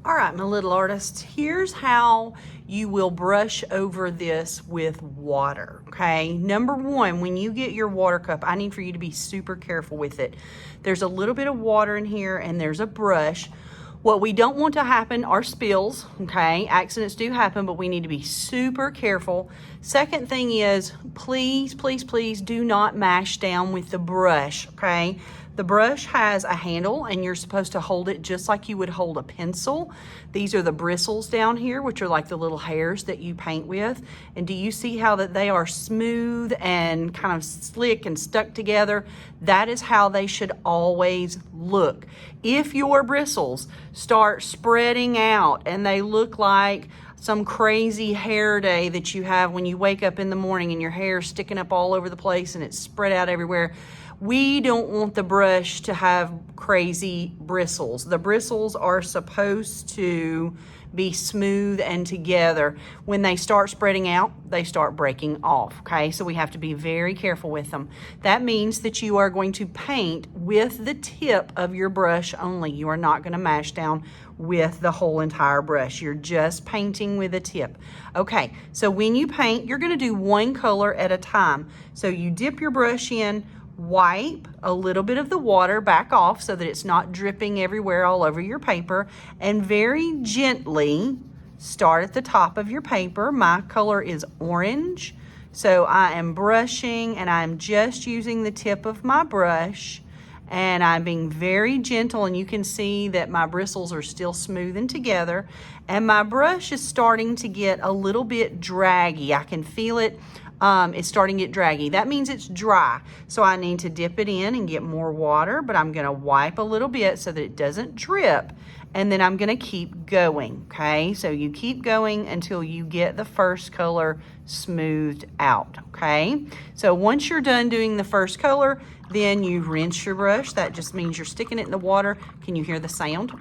All right, my little artists, here's how you will brush over this with water, okay? Number one, when you get your water cup, I need for you to be super careful with it. There's a little bit of water in here and there's a brush. What we don't want to happen are spills, okay? Accidents do happen, but we need to be super careful. Second thing is, please, please, please do not mash down with the brush, okay? The brush has a handle and you're supposed to hold it just like you would hold a pencil. These are the bristles down here, which are like the little hairs that you paint with. And do you see how that they are smooth and kind of slick and stuck together? That is how they should always look. If your bristles start spreading out and they look like some crazy hair day that you have when you wake up in the morning and your hair sticking up all over the place and it's spread out everywhere, we don't want the brush to have crazy bristles. The bristles are supposed to be smooth and together. When they start spreading out, they start breaking off, okay? So we have to be very careful with them. That means that you are going to paint with the tip of your brush only. You are not gonna mash down with the whole entire brush. You're just painting with a tip. Okay, so when you paint, you're gonna do one color at a time. So you dip your brush in, wipe a little bit of the water back off so that it's not dripping everywhere all over your paper, and very gently start at the top of your paper. My color is orange, so I am brushing and I'm just using the tip of my brush and I'm being very gentle, and you can see that my bristles are still smoothing together and my brush is starting to get a little bit draggy. I can feel it. It's starting to get draggy. That means it's dry. So I need to dip it in and get more water, but I'm gonna wipe a little bit so that it doesn't drip. And then I'm gonna keep going, okay? So you keep going until you get the first color smoothed out, okay? So once you're done doing the first color, then you rinse your brush. That just means you're sticking it in the water. Can you hear the sound?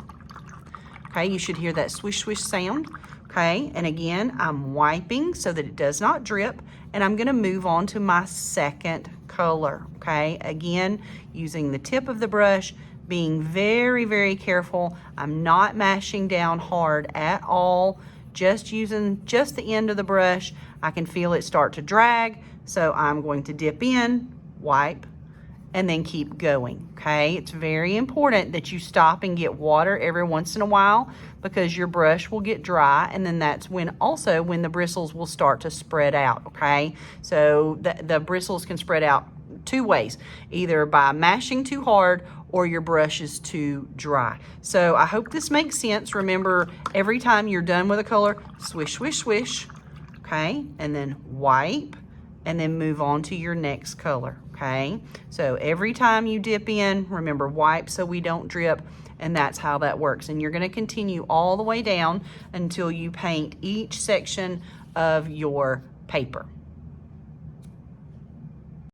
Okay, you should hear that swish, swish sound. Okay, and again, I'm wiping so that it does not drip, and I'm gonna move on to my second color, okay? Again, using the tip of the brush, being very, very careful. I'm not mashing down hard at all, just using just the end of the brush. I can feel it start to drag, so I'm going to dip in, wipe, and then keep going, okay? It's very important that you stop and get water every once in a while because your brush will get dry, and then that's when also when the bristles will start to spread out, okay? So the bristles can spread out two ways, either by mashing too hard or your brush is too dry. So I hope this makes sense. Remember, every time you're done with a color, swish, swish, swish, okay? And then wipe, and then move on to your next color, okay? So every time you dip in, remember, wipe so we don't drip, and that's how that works. And you're gonna continue all the way down until you paint each section of your paper.